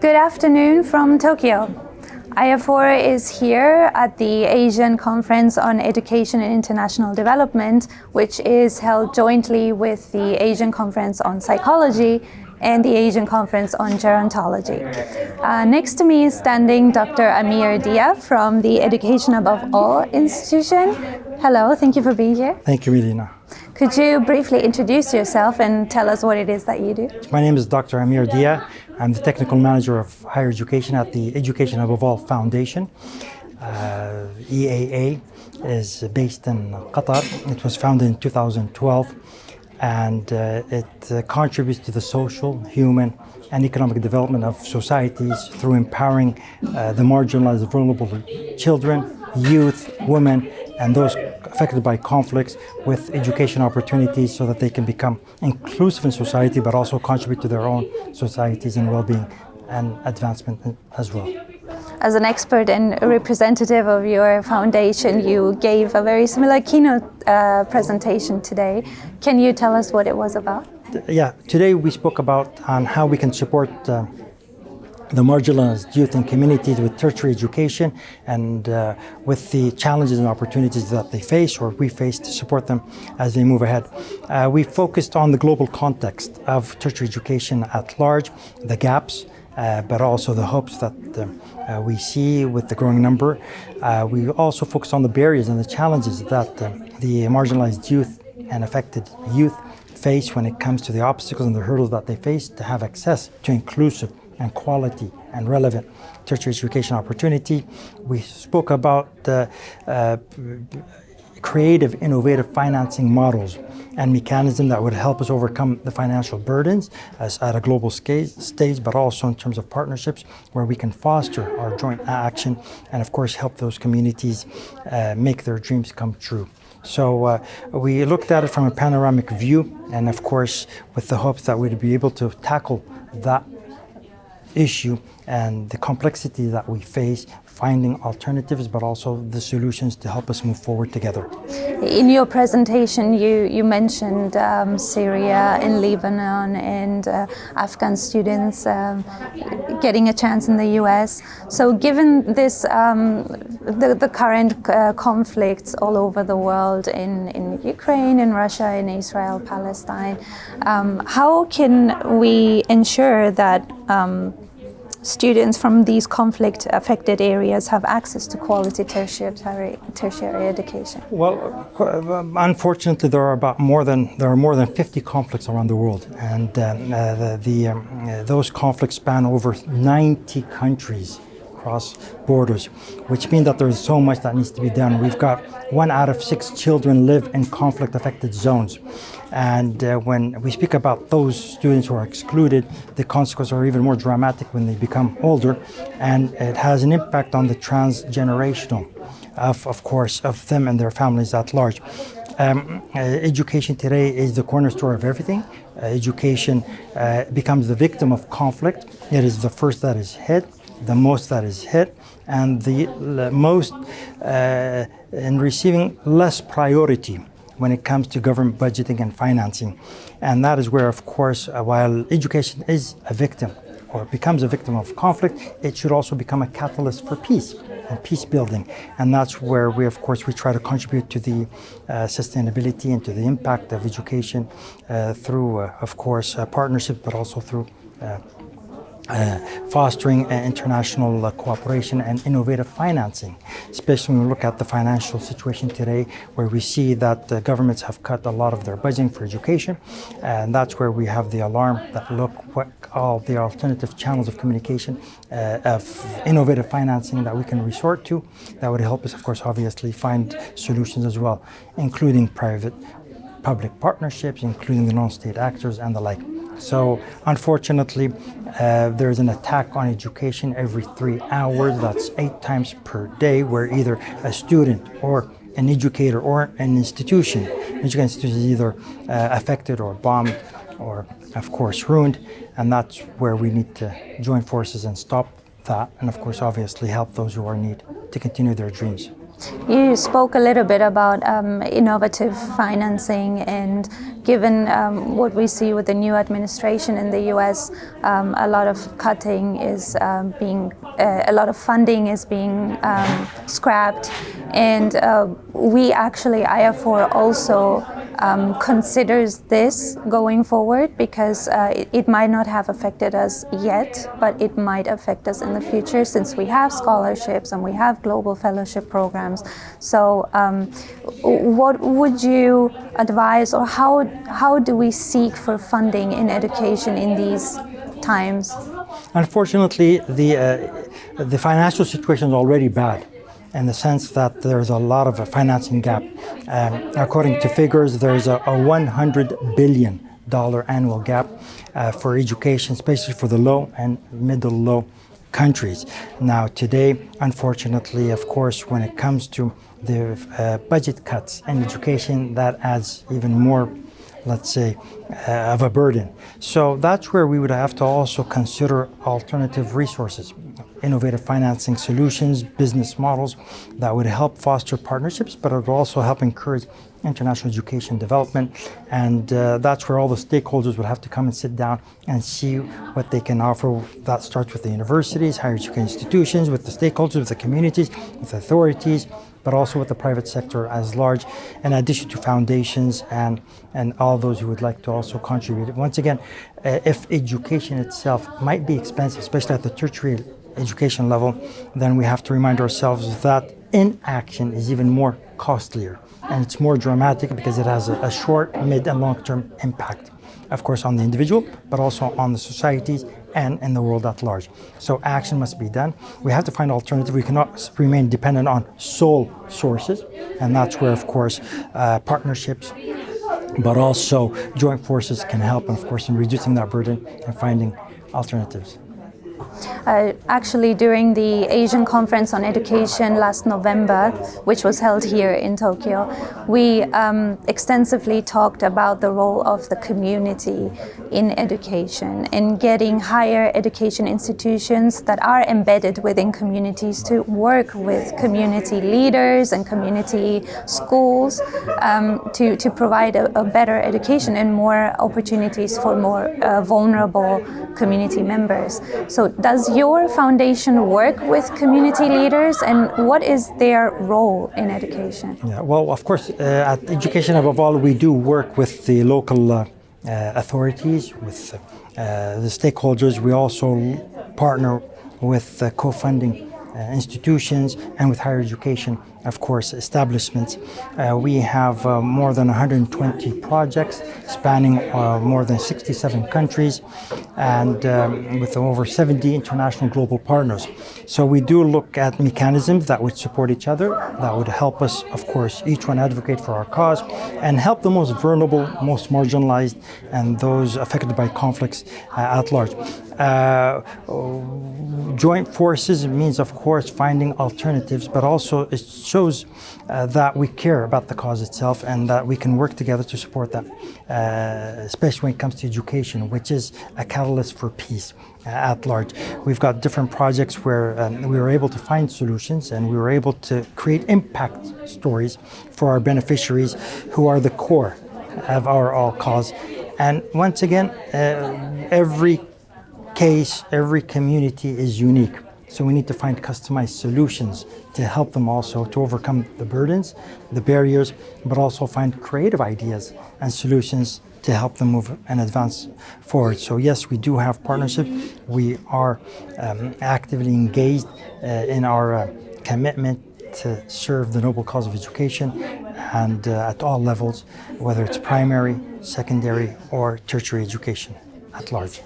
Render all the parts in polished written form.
Good afternoon from Tokyo. IAFOR is here at the Asian Conference on Education and International Development, which is held jointly with the Asian Conference on Psychology and the Asian Conference on Gerontology. Next to me is standing Dr. Amir Dhia from the Education Above All institution. Hello, thank you for being here. Thank you, Melina. Could you briefly introduce yourself and tell us what it is that you do? My name is Dr. Amir Dhia. I'm the Technical Manager of Higher Education at the Education Above All Foundation. EAA is based in Qatar. It was founded in 2012 and it contributes to the social, human, and economic development of societies through empowering the marginalized, vulnerable children, youth, women, and those affected by conflicts with education opportunities so that they can become inclusive in society but also contribute to their own societies and well-being and advancement as well. As an expert and a representative of your foundation, you gave a very similar keynote presentation today. Can you tell us what it was about? Yeah, today we spoke about on how we can support the marginalized youth and communities with tertiary education and with the challenges and opportunities that they face or we face to support them as they move ahead. We focused on the global context of tertiary education at large, the gaps, but also the hopes that we see with the growing number. We also focused on the barriers and the challenges that the marginalized youth and affected youth face when it comes to the obstacles and the hurdles that they face to have access to inclusive and quality and relevant tertiary education opportunity. We spoke about the creative, innovative financing models and mechanisms that would help us overcome the financial burdens at a global stage, but also in terms of partnerships where we can foster our joint action and of course help those communities make their dreams come true. So we looked at it from a panoramic view and of course with the hopes that we'd be able to tackle that issue and the complexity that we face, finding alternatives but also the solutions to help us move forward together. In your presentation you mentioned Syria and Lebanon and Afghan students getting a chance in the US. So given this, the current conflicts all over the world in Ukraine, in Russia, in Israel, Palestine, how can we ensure that students from these conflict-affected areas have access to quality tertiary education? Well, unfortunately, there are more than 50 conflicts around the world, and those conflicts span over 90 countries across borders, which means that there's so much that needs to be done. We've got 1 out of 6 children live in conflict-affected zones. And when we speak about those students who are excluded, the consequences are even more dramatic when they become older. And it has an impact on the transgenerational, of course, of them and their families at large. Education today is the cornerstone of everything. Education becomes the victim of conflict. It is the first that is hit, the most that is hit, and the most in receiving less priority when it comes to government budgeting and financing. And that is where, of course, while education is a victim or becomes a victim of conflict, it should also become a catalyst for peace and peace building. And that's where we try to contribute to the sustainability and to the impact of education through, of course, partnerships, but also through fostering international cooperation and innovative financing, especially when we look at the financial situation today, where we see that the governments have cut a lot of their budgeting for education, and that's where we have the alarm that look what all the alternative channels of communication of innovative financing that we can resort to that would help us, of course, obviously find solutions as well, including private-public partnerships, including the non-state actors and the like. So unfortunately, there's an attack on education every 3 hours. That's 8 times per day, where either a student or an educator or an institution is either affected or bombed or, of course, ruined. And that's where we need to join forces and stop that. And, of course, obviously help those who are in need to continue their dreams. You spoke a little bit about innovative financing, and given what we see with the new administration in the US, a lot of cutting is a lot of funding is being scrapped, and we actually, IAFOR also considers this going forward, because it might not have affected us yet, but it might affect us in the future, since we have scholarships and we have global fellowship programs. So what would you advise, or how do we seek for funding in education in these times? Unfortunately, the financial situation is already bad, in the sense that there's a lot of a financing gap. According to figures, there's a $100 billion annual gap for education, especially for the low and middle-low countries. Now, today, unfortunately, of course, when it comes to the budget cuts in education, that adds even more, let's say, of a burden. So that's where we would have to also consider alternative resources, innovative financing solutions, business models that would help foster partnerships, but it would also help encourage international education development. And that's where all the stakeholders would have to come and sit down and see what they can offer. That starts with the universities, higher education institutions, with the stakeholders, with the communities, with authorities, but also with the private sector as large, in addition to foundations and all those who would like to also contribute. Once again, if education itself might be expensive, especially at the tertiary education level, then we have to remind ourselves that inaction is even more costlier, and it's more dramatic because it has a short, mid, and long-term impact, of course, on the individual, but also on the societies and in the world at large. So action must be done. We have to find alternatives. We cannot remain dependent on sole sources, and that's where, of course, partnerships, but also joint forces can help, of course, in reducing that burden and finding alternatives. Actually, during the Asian Conference on Education last November, which was held here in Tokyo, we extensively talked about the role of the community in education, in getting higher education institutions that are embedded within communities to work with community leaders and community schools to provide a better education and more opportunities for more vulnerable community members. So does your foundation work with community leaders, and what is their role in education? Yeah, well, of course, at Education Above All, we do work with the local authorities, with the stakeholders. We also partner with co-funding institutions and with higher education, of course, establishments. We have more than 120 projects spanning more than 67 countries, and with over 70 international global partners. So we do look at mechanisms that would support each other, that would help us, of course, each one advocate for our cause and help the most vulnerable, most marginalized, and those affected by conflicts at large. Joint forces means, of course, finding alternatives, but also it shows that we care about the cause itself and that we can work together to support that, especially when it comes to education, which is a catalyst for peace at large. We've got different projects where we were able to find solutions, and we were able to create impact stories for our beneficiaries, who are the core of our all cause. And once again, every case, every community is unique. So we need to find customized solutions to help them also to overcome the burdens, the barriers, but also find creative ideas and solutions to help them move and advance forward. So yes, we do have partnerships. We are actively engaged in our commitment to serve the noble cause of education, and at all levels, whether it's primary, secondary, or tertiary education at large.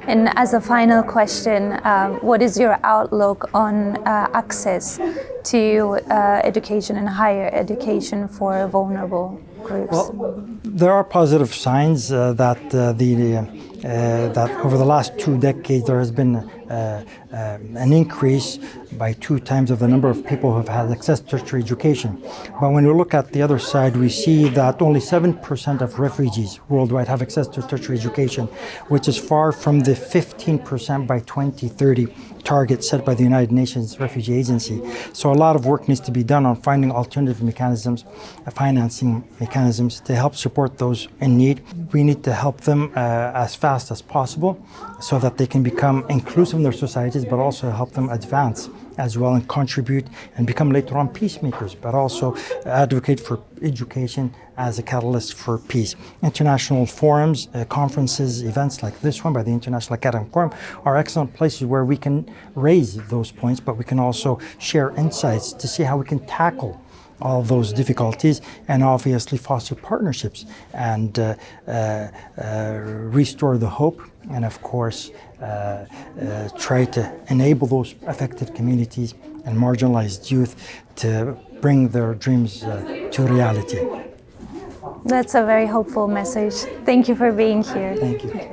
And as a final question, what is your outlook on access to education and higher education for vulnerable groups? Well, there are positive signs that the that over the last 2 decades there has been an increase by 2 times of the number of people who have had access to tertiary education. But when we look at the other side, we see that only 7% of refugees worldwide have access to tertiary education, which is far from the 15% by 2030 target set by the United Nations Refugee Agency. So a lot of work needs to be done on finding alternative mechanisms, financing mechanisms to help support those in need. We need to help them as fast as possible so that they can become inclusive in their societies, but also help them advance as well and contribute and become later on peacemakers, but also advocate for education as a catalyst for peace. International forums, conferences, events like this one by the International Academic Forum are excellent places where we can raise those points, but we can also share insights to see how we can tackle all those difficulties and obviously foster partnerships and restore the hope and of course try to enable those affected communities and marginalized youth to bring their dreams to reality. That's a very hopeful message. Thank you for being here. Thank you.